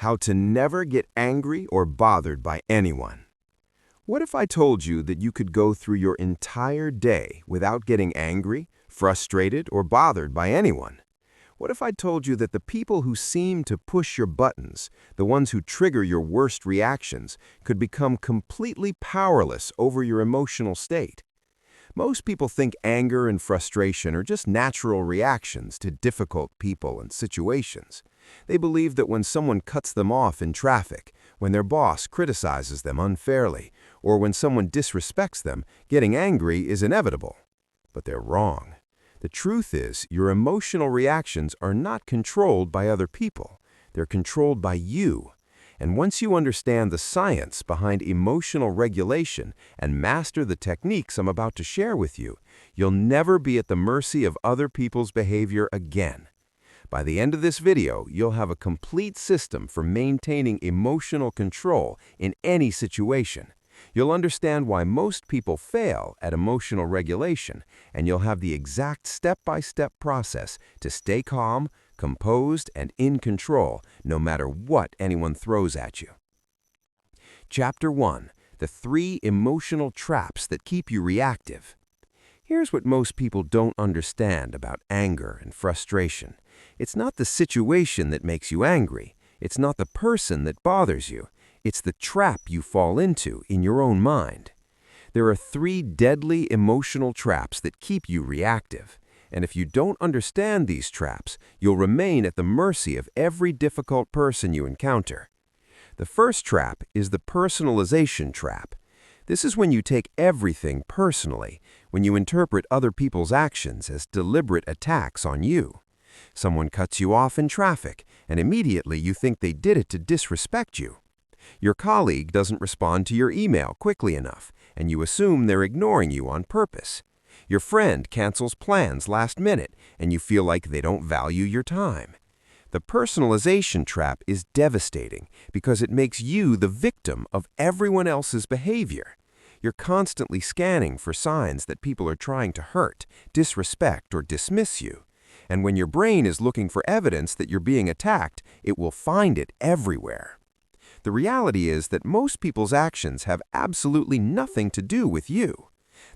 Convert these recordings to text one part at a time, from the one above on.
How to never get angry or bothered by anyone. What if I told you that you could go through your entire day without getting angry, frustrated, or bothered by anyone? What if I told you that the people who seem to push your buttons, the ones who trigger your worst reactions, could become completely powerless over your emotional state? Most people think anger and frustration are just natural reactions to difficult people and situations. They believe that when someone cuts them off in traffic, when their boss criticizes them unfairly, or when someone disrespects them, getting angry is inevitable. But they're wrong. The truth is, your emotional reactions are not controlled by other people. They're controlled by you. And once you understand the science behind emotional regulation and master the techniques I'm about to share with you, you'll never be at the mercy of other people's behavior again. By the end of this video, you'll have a complete system for maintaining emotional control in any situation. You'll understand why most people fail at emotional regulation, and you'll have the exact step-by-step process to stay calm, composed, and in control, no matter what anyone throws at you. Chapter 1. The 3 emotional traps that keep you reactive. Here's what most people don't understand about anger and frustration. It's not the situation that makes you angry. It's not the person that bothers you. It's the trap you fall into in your own mind. There are 3 deadly emotional traps that keep you reactive. And if you don't understand these traps, you'll remain at the mercy of every difficult person you encounter. The first trap is the personalization trap. This is when you take everything personally, when you interpret other people's actions as deliberate attacks on you. Someone cuts you off in traffic, and immediately you think they did it to disrespect you. Your colleague doesn't respond to your email quickly enough, and you assume they're ignoring you on purpose. Your friend cancels plans last minute, and you feel like they don't value your time. The personalization trap is devastating because it makes you the victim of everyone else's behavior. You're constantly scanning for signs that people are trying to hurt, disrespect, or dismiss you. And when your brain is looking for evidence that you're being attacked, it will find it everywhere. The reality is that most people's actions have absolutely nothing to do with you.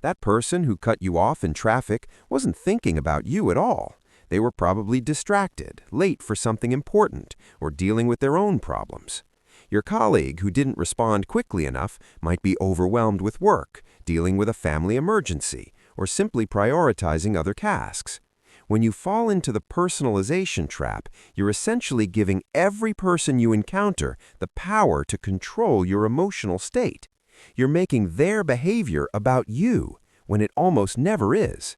That person who cut you off in traffic wasn't thinking about you at all. They were probably distracted, late for something important, or dealing with their own problems. Your colleague who didn't respond quickly enough might be overwhelmed with work, dealing with a family emergency, or simply prioritizing other tasks. When you fall into the personalization trap, you're essentially giving every person you encounter the power to control your emotional state. You're making their behavior about you, when it almost never is.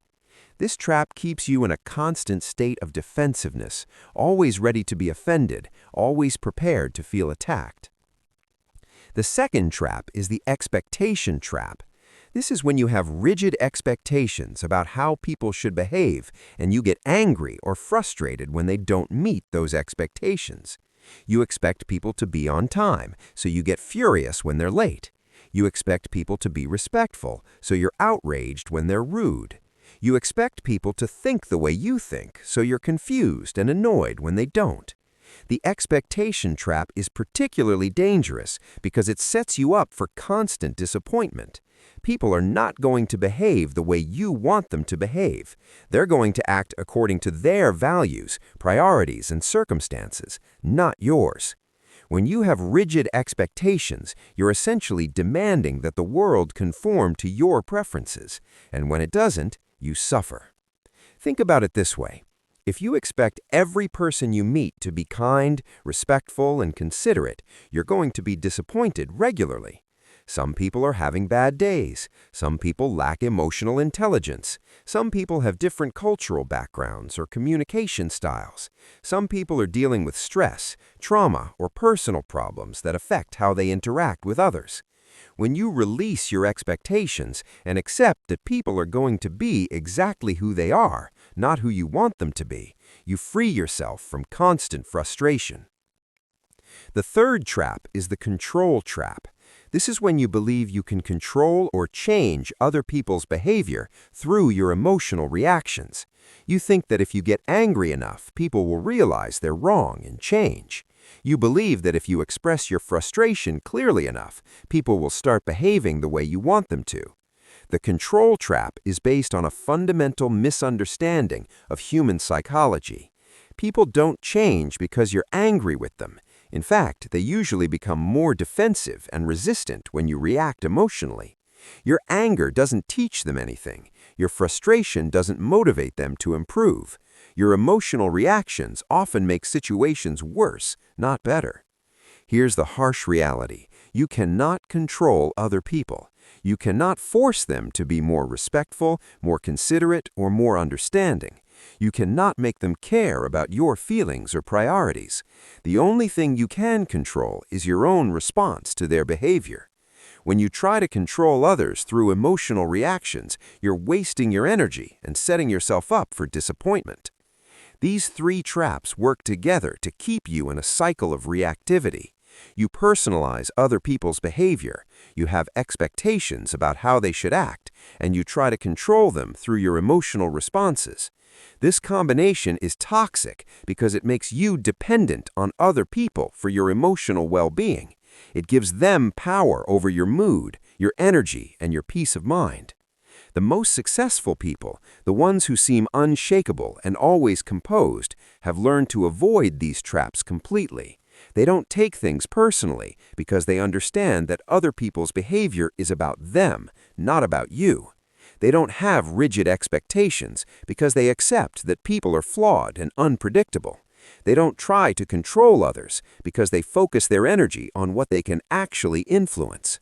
This trap keeps you in a constant state of defensiveness, always ready to be offended, always prepared to feel attacked. The second trap is the expectation trap. This is when you have rigid expectations about how people should behave, and you get angry or frustrated when they don't meet those expectations. You expect people to be on time, so you get furious when they're late. You expect people to be respectful, so you're outraged when they're rude. You expect people to think the way you think, so you're confused and annoyed when they don't. The expectation trap is particularly dangerous because it sets you up for constant disappointment. People are not going to behave the way you want them to behave. They're going to act according to their values, priorities, and circumstances, not yours. When you have rigid expectations, you're essentially demanding that the world conform to your preferences, and when it doesn't, you suffer. Think about it this way. If you expect every person you meet to be kind, respectful, and considerate, you're going to be disappointed regularly. Some people are having bad days. Some people lack emotional intelligence. Some people have different cultural backgrounds or communication styles. Some people are dealing with stress, trauma, or personal problems that affect how they interact with others. When you release your expectations and accept that people are going to be exactly who they are, not who you want them to be, you free yourself from constant frustration. The third trap is the control trap. This is when you believe you can control or change other people's behavior through your emotional reactions. You think that if you get angry enough, people will realize they're wrong and change. You believe that if you express your frustration clearly enough, people will start behaving the way you want them to. The control trap is based on a fundamental misunderstanding of human psychology. People don't change because you're angry with them. In fact, they usually become more defensive and resistant when you react emotionally. Your anger doesn't teach them anything. Your frustration doesn't motivate them to improve. Your emotional reactions often make situations worse, not better. Here's the harsh reality. You cannot control other people. You cannot force them to be more respectful, more considerate, or more understanding. You cannot make them care about your feelings or priorities. The only thing you can control is your own response to their behavior. When you try to control others through emotional reactions, you're wasting your energy and setting yourself up for disappointment. These three traps work together to keep you in a cycle of reactivity. You personalize other people's behavior, you have expectations about how they should act, and you try to control them through your emotional responses. This combination is toxic because it makes you dependent on other people for your emotional well-being. It gives them power over your mood, your energy, and your peace of mind. The most successful people, the ones who seem unshakable and always composed, have learned to avoid these traps completely. They don't take things personally because they understand that other people's behavior is about them, not about you. They don't have rigid expectations because they accept that people are flawed and unpredictable. They don't try to control others because they focus their energy on what they can actually influence.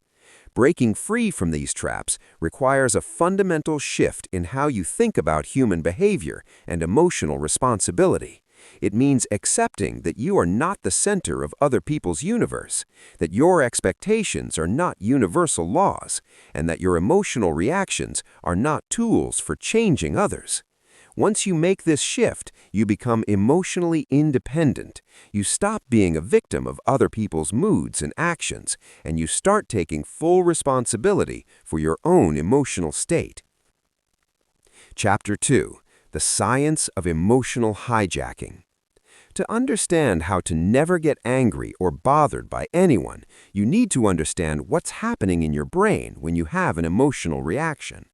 Breaking free from these traps requires a fundamental shift in how you think about human behavior and emotional responsibility. It means accepting that you are not the center of other people's universe, that your expectations are not universal laws, and that your emotional reactions are not tools for changing others. Once you make this shift, you become emotionally independent. You stop being a victim of other people's moods and actions, and you start taking full responsibility for your own emotional state. Chapter 2. The Science of Emotional Hijacking. To understand how to never get angry or bothered by anyone, you need to understand what's happening in your brain when you have an emotional reaction.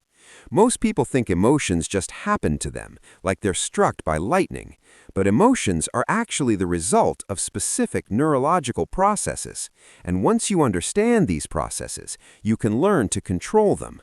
Most people think emotions just happen to them, like they're struck by lightning. But emotions are actually the result of specific neurological processes, and once you understand these processes, you can learn to control them.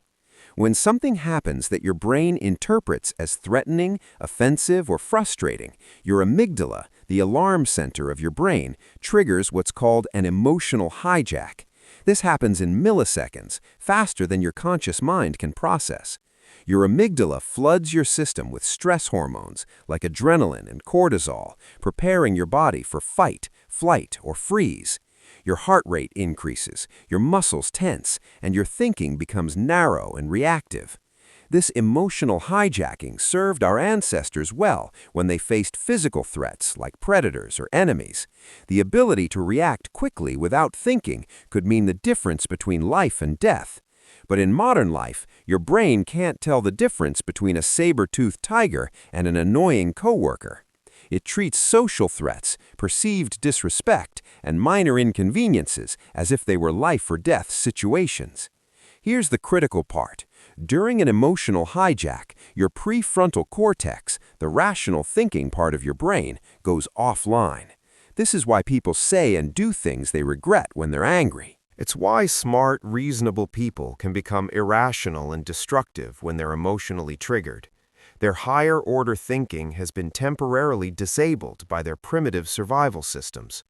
When something happens that your brain interprets as threatening, offensive, or frustrating, your amygdala, the alarm center of your brain, triggers what's called an emotional hijack. This happens in milliseconds, faster than your conscious mind can process. Your amygdala floods your system with stress hormones like adrenaline and cortisol, preparing your body for fight, flight, or freeze. Your heart rate increases, your muscles tense, and your thinking becomes narrow and reactive. This emotional hijacking served our ancestors well when they faced physical threats like predators or enemies. The ability to react quickly without thinking could mean the difference between life and death. But in modern life, your brain can't tell the difference between a saber-toothed tiger and an annoying coworker. It treats social threats, perceived disrespect, and minor inconveniences as if they were life-or-death situations. Here's the critical part. During an emotional hijack, your prefrontal cortex, the rational thinking part of your brain, goes offline. This is why people say and do things they regret when they're angry. It's why smart, reasonable people can become irrational and destructive when they're emotionally triggered. Their higher-order thinking has been temporarily disabled by their primitive survival systems.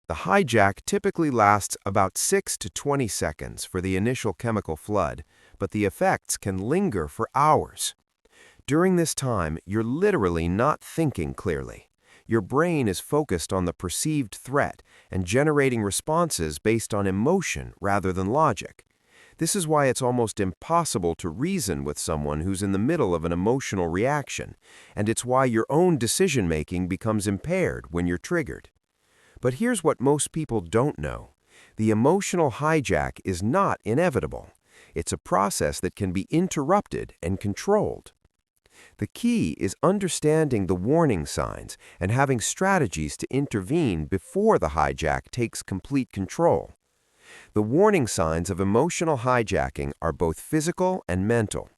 The hijack typically lasts about 6 to 20 seconds for the initial chemical flood, but the effects can linger for hours. During this time, you're literally not thinking clearly. Your brain is focused on the perceived threat and generating responses based on emotion rather than logic. This is why it's almost impossible to reason with someone who's in the middle of an emotional reaction, and it's why your own decision-making becomes impaired when you're triggered. But here's what most people don't know. The emotional hijack is not inevitable. It's a process that can be interrupted and controlled. The key is understanding the warning signs and having strategies to intervene before the hijack takes complete control. The warning signs of emotional hijacking are both physical and mental.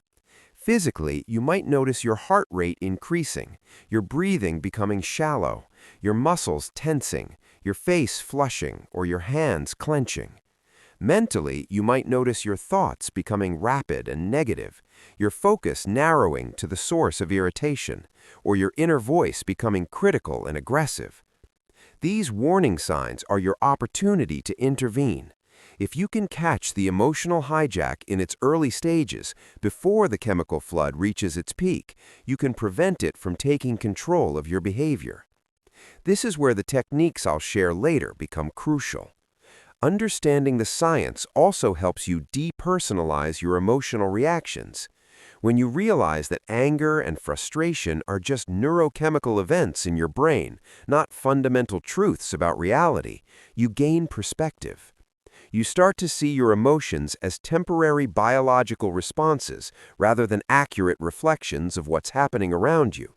Physically, you might notice your heart rate increasing, your breathing becoming shallow, your muscles tensing, your face flushing, or your hands clenching. Mentally, you might notice your thoughts becoming rapid and negative, your focus narrowing to the source of irritation, or your inner voice becoming critical and aggressive. These warning signs are your opportunity to intervene. If you can catch the emotional hijack in its early stages, before the chemical flood reaches its peak, you can prevent it from taking control of your behavior. This is where the techniques I'll share later become crucial. Understanding the science also helps you depersonalize your emotional reactions. When you realize that anger and frustration are just neurochemical events in your brain, not fundamental truths about reality, you gain perspective. You start to see your emotions as temporary biological responses rather than accurate reflections of what's happening around you.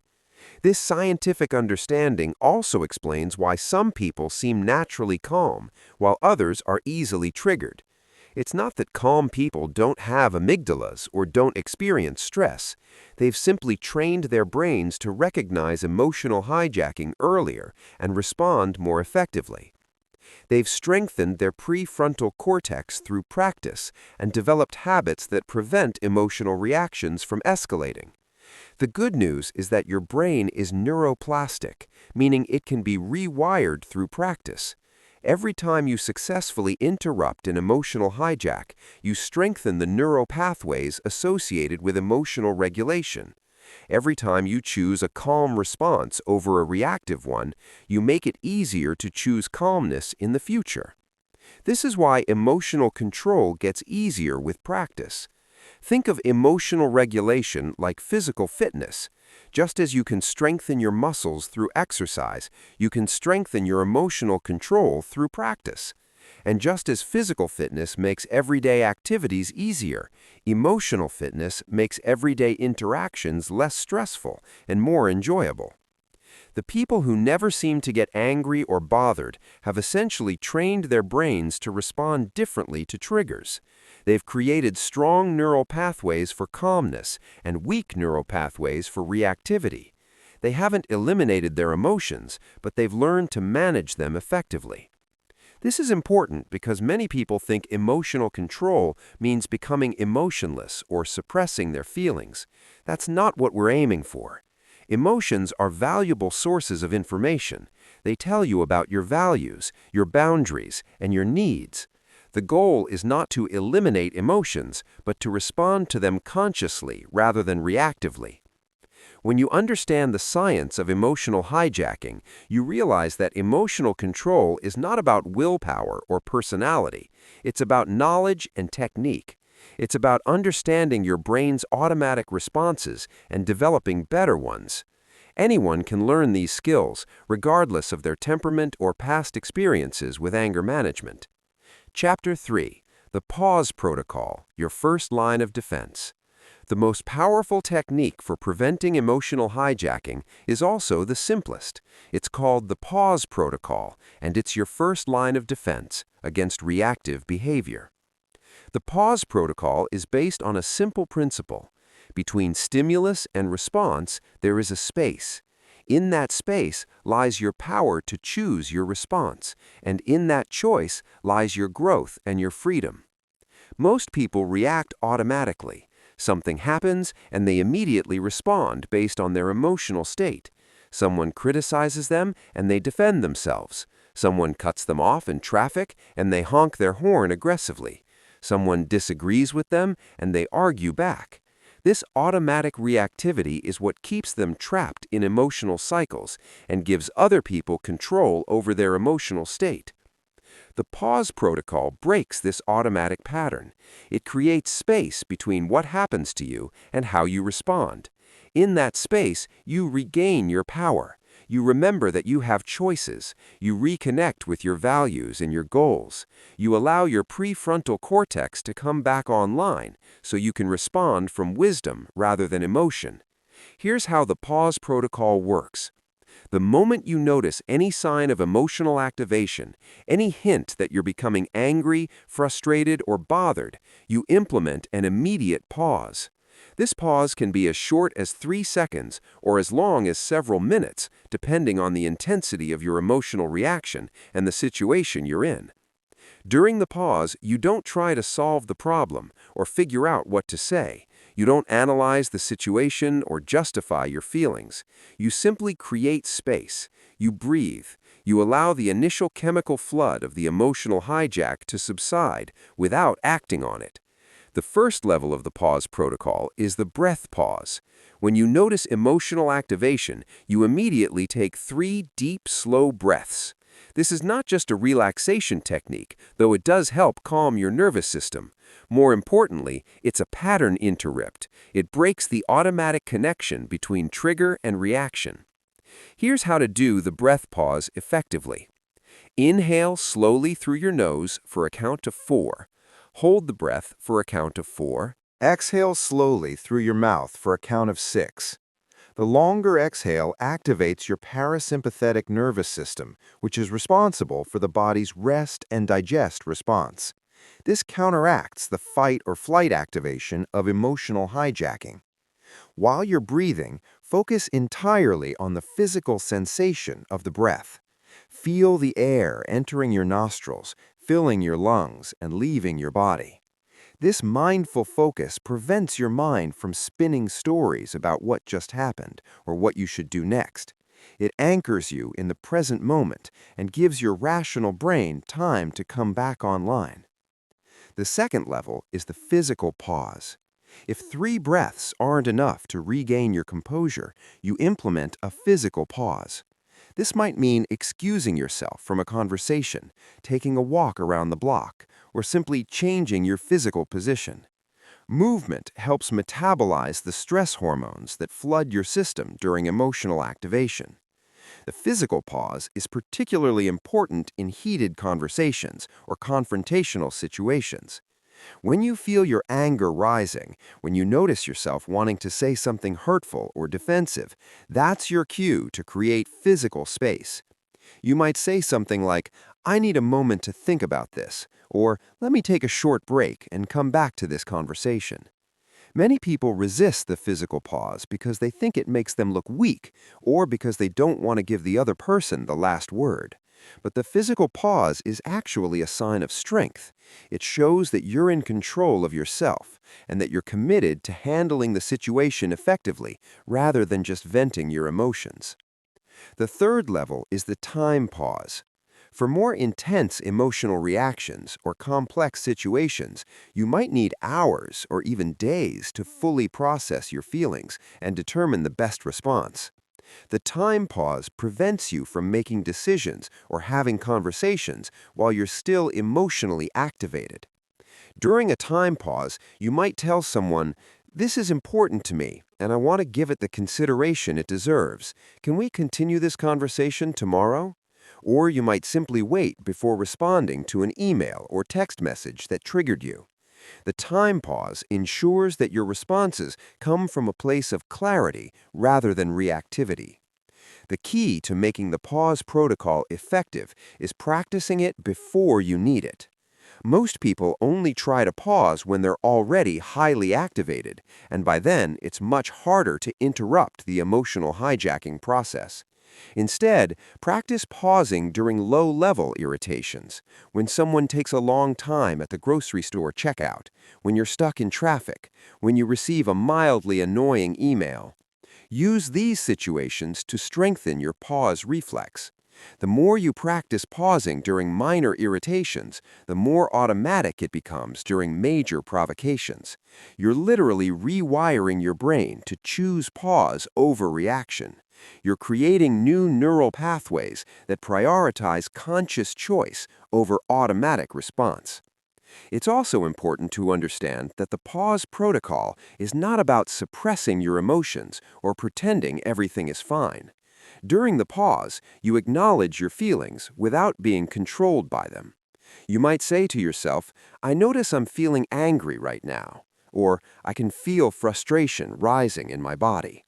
This scientific understanding also explains why some people seem naturally calm, while others are easily triggered. It's not that calm people don't have amygdalas or don't experience stress. They've simply trained their brains to recognize emotional hijacking earlier and respond more effectively. They've strengthened their prefrontal cortex through practice and developed habits that prevent emotional reactions from escalating. The good news is that your brain is neuroplastic, meaning it can be rewired through practice. Every time you successfully interrupt an emotional hijack, you strengthen the neural pathways associated with emotional regulation. Every time you choose a calm response over a reactive one, you make it easier to choose calmness in the future. This is why emotional control gets easier with practice. Think of emotional regulation like physical fitness. Just as you can strengthen your muscles through exercise, you can strengthen your emotional control through practice. And just as physical fitness makes everyday activities easier, emotional fitness makes everyday interactions less stressful and more enjoyable. The people who never seem to get angry or bothered have essentially trained their brains to respond differently to triggers. They've created strong neural pathways for calmness and weak neural pathways for reactivity. They haven't eliminated their emotions, but they've learned to manage them effectively. This is important because many people think emotional control means becoming emotionless or suppressing their feelings. That's not what we're aiming for. Emotions are valuable sources of information. They tell you about your values, your boundaries, and your needs. The goal is not to eliminate emotions, but to respond to them consciously rather than reactively. When you understand the science of emotional hijacking, you realize that emotional control is not about willpower or personality. It's about knowledge and technique. It's about understanding your brain's automatic responses and developing better ones. Anyone can learn these skills, regardless of their temperament or past experiences with anger management. Chapter 3. The Pause Protocol, Your First Line of Defense. The most powerful technique for preventing emotional hijacking is also the simplest. It's called the Pause Protocol, and it's your first line of defense against reactive behavior. The Pause Protocol is based on a simple principle. Between stimulus and response, there is a space. In that space lies your power to choose your response, and in that choice lies your growth and your freedom. Most people react automatically. Something happens, and they immediately respond based on their emotional state. Someone criticizes them, and they defend themselves. Someone cuts them off in traffic, and they honk their horn aggressively. Someone disagrees with them, and they argue back. This automatic reactivity is what keeps them trapped in emotional cycles and gives other people control over their emotional state. The pause protocol breaks this automatic pattern. It creates space between what happens to you and how you respond. In that space, you regain your power. You remember that you have choices. You reconnect with your values and your goals. You allow your prefrontal cortex to come back online so you can respond from wisdom rather than emotion. Here's how the pause protocol works. The moment you notice any sign of emotional activation, any hint that you're becoming angry, frustrated, or bothered, you implement an immediate pause. This pause can be as short as 3 seconds or as long as several minutes, depending on the intensity of your emotional reaction and the situation you're in. During the pause, you don't try to solve the problem or figure out what to say. You don't analyze the situation or justify your feelings. You simply create space. You breathe. You allow the initial chemical flood of the emotional hijack to subside without acting on it. The first level of the pause protocol is the breath pause. When you notice emotional activation, you immediately take 3 deep, slow breaths. This is not just a relaxation technique, though it does help calm your nervous system. More importantly, it's a pattern interrupt. It breaks the automatic connection between trigger and reaction. Here's how to do the breath pause effectively. Inhale slowly through your nose for a count of 4. Hold the breath for a count of 4. Exhale slowly through your mouth for a count of 6. The longer exhale activates your parasympathetic nervous system, which is responsible for the body's rest and digest response. This counteracts the fight or flight activation of emotional hijacking. While you're breathing, focus entirely on the physical sensation of the breath. Feel the air entering your nostrils, filling your lungs, and leaving your body. This mindful focus prevents your mind from spinning stories about what just happened or what you should do next. It anchors you in the present moment and gives your rational brain time to come back online. The second level is the physical pause. If 3 breaths aren't enough to regain your composure, you implement a physical pause. This might mean excusing yourself from a conversation, taking a walk around the block, or simply changing your physical position. Movement helps metabolize the stress hormones that flood your system during emotional activation. The physical pause is particularly important in heated conversations or confrontational situations. When you feel your anger rising, when you notice yourself wanting to say something hurtful or defensive, that's your cue to create physical space. You might say something like, "I need a moment to think about this," or "Let me take a short break and come back to this conversation." Many people resist the physical pause because they think it makes them look weak or because they don't want to give the other person the last word. But the physical pause is actually a sign of strength. It shows that you're in control of yourself and that you're committed to handling the situation effectively rather than just venting your emotions. The third level is the time pause. For more intense emotional reactions or complex situations, you might need hours or even days to fully process your feelings and determine the best response. The time pause prevents you from making decisions or having conversations while you're still emotionally activated. During a time pause, you might tell someone, "This is important to me, and I want to give it the consideration it deserves. Can we continue this conversation tomorrow?" Or you might simply wait before responding to an email or text message that triggered you. The time pause ensures that your responses come from a place of clarity rather than reactivity. The key to making the pause protocol effective is practicing it before you need it. Most people only try to pause when they're already highly activated, and by then it's much harder to interrupt the emotional hijacking process. Instead, practice pausing during low-level irritations, when someone takes a long time at the grocery store checkout, when you're stuck in traffic, when you receive a mildly annoying email. Use these situations to strengthen your pause reflex. The more you practice pausing during minor irritations, the more automatic it becomes during major provocations. You're literally rewiring your brain to choose pause over reaction. You're creating new neural pathways that prioritize conscious choice over automatic response. It's also important to understand that the pause protocol is not about suppressing your emotions or pretending everything is fine. During the pause, you acknowledge your feelings without being controlled by them. You might say to yourself, "I notice I'm feeling angry right now," or "I can feel frustration rising in my body."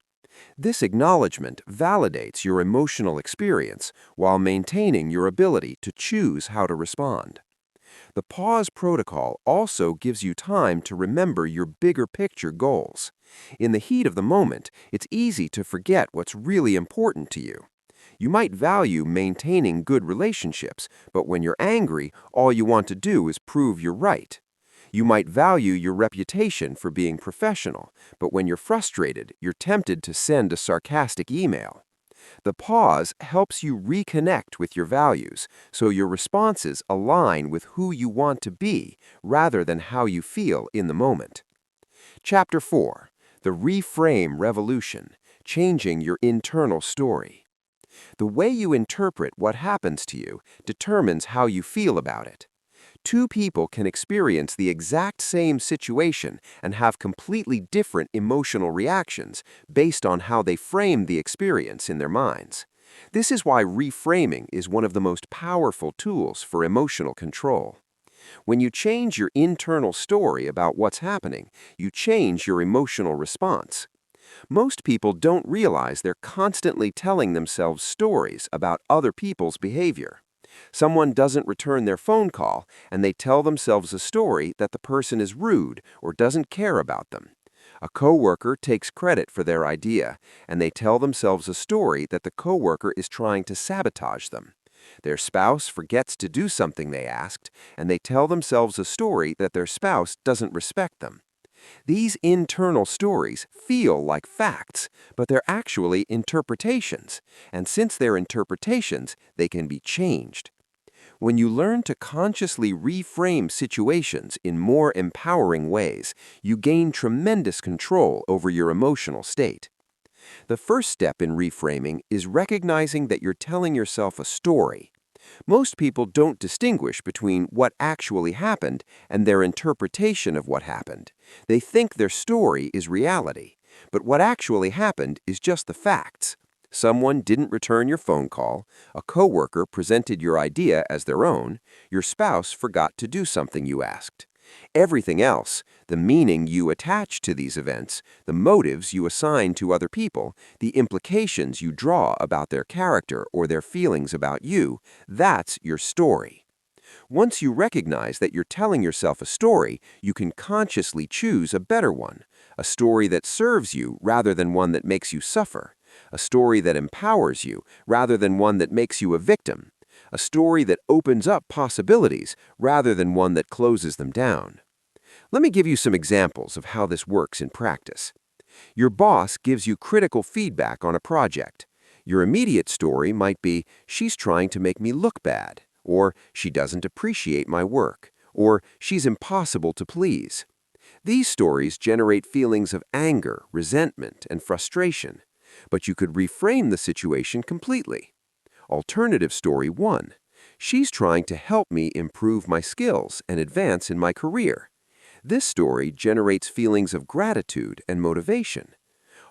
This acknowledgement validates your emotional experience while maintaining your ability to choose how to respond. The pause protocol also gives you time to remember your bigger picture goals. In the heat of the moment, it's easy to forget what's really important to you. You might value maintaining good relationships, but when you're angry, all you want to do is prove you're right. You might value your reputation for being professional, but when you're frustrated, you're tempted to send a sarcastic email. The pause helps you reconnect with your values, so your responses align with who you want to be rather than how you feel in the moment. Chapter 4. The Reframe Revolution, Changing Your Internal Story. The way you interpret what happens to you determines how you feel about it. Two people can experience the exact same situation and have completely different emotional reactions based on how they frame the experience in their minds. This is why reframing is one of the most powerful tools for emotional control. When you change your internal story about what's happening, you change your emotional response. Most people don't realize they're constantly telling themselves stories about other people's behavior. Someone doesn't return their phone call, and they tell themselves a story that the person is rude or doesn't care about them. A coworker takes credit for their idea, and they tell themselves a story that the coworker is trying to sabotage them. Their spouse forgets to do something they asked, and they tell themselves a story that their spouse doesn't respect them. These internal stories feel like facts, but they're actually interpretations, and since they're interpretations, they can be changed. When you learn to consciously reframe situations in more empowering ways, you gain tremendous control over your emotional state. The first step in reframing is recognizing that you're telling yourself a story. Most people don't distinguish between what actually happened and their interpretation of what happened. They think their story is reality, but what actually happened is just the facts. Someone didn't return your phone call, a coworker presented your idea as their own, your spouse forgot to do something you asked. Everything else, the meaning you attach to these events, the motives you assign to other people, the implications you draw about their character or their feelings about you, that's your story. Once you recognize that you're telling yourself a story, you can consciously choose a better one, a story that serves you rather than one that makes you suffer, a story that empowers you rather than one that makes you a victim, a story that opens up possibilities rather than one that closes them down. Let me give you some examples of how this works in practice. Your boss gives you critical feedback on a project. Your immediate story might be, "She's trying to make me look bad," or "She doesn't appreciate my work," or "She's impossible to please." These stories generate feelings of anger, resentment, and frustration. But you could reframe the situation completely. Alternative story 1. She's trying to help me improve my skills and advance in my career. This story generates feelings of gratitude and motivation.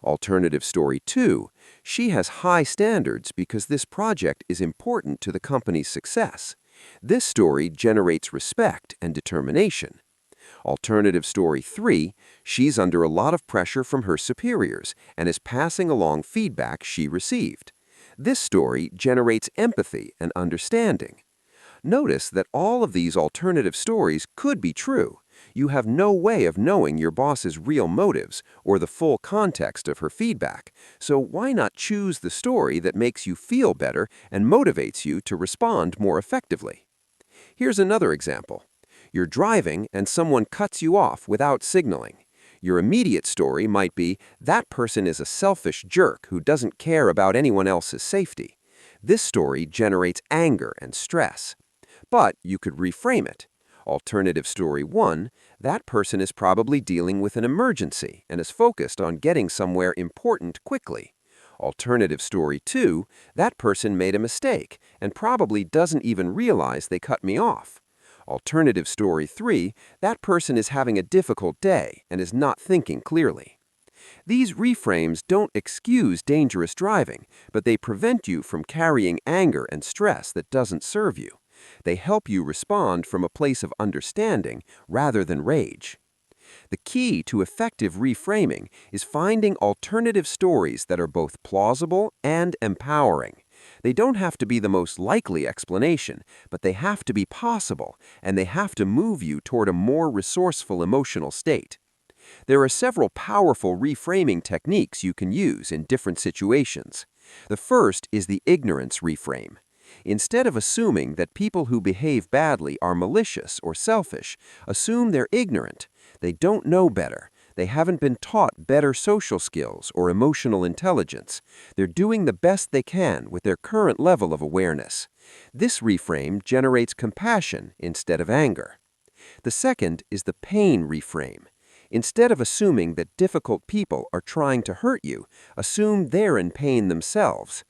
Alternative story 2. She has high standards because this project is important to the company's success. This story generates respect and determination. Alternative story 3. She's under a lot of pressure from her superiors and is passing along feedback she received. This story generates empathy and understanding. Notice that all of these alternative stories could be true. You have no way of knowing your boss's real motives or the full context of her feedback, so why not choose the story that makes you feel better and motivates you to respond more effectively? Here's another example. You're driving and someone cuts you off without signaling. Your immediate story might be, "That person is a selfish jerk who doesn't care about anyone else's safety." This story generates anger and stress. But you could reframe it. Alternative story 1, that person is probably dealing with an emergency and is focused on getting somewhere important quickly. Alternative story 2, that person made a mistake and probably doesn't even realize they cut me off. Alternative story 3, that person is having a difficult day and is not thinking clearly. These reframes don't excuse dangerous driving, but they prevent you from carrying anger and stress that doesn't serve you. They help you respond from a place of understanding rather than rage. The key to effective reframing is finding alternative stories that are both plausible and empowering. They don't have to be the most likely explanation, but they have to be possible, and they have to move you toward a more resourceful emotional state. There are several powerful reframing techniques you can use in different situations. The first is the ignorance reframe. Instead of assuming that people who behave badly are malicious or selfish, assume they're ignorant. They don't know better. They haven't been taught better social skills or emotional intelligence. They're doing the best they can with their current level of awareness. This reframe generates compassion instead of anger. The second is the pain reframe. Instead of assuming that difficult people are trying to hurt you, assume they're in pain themselves.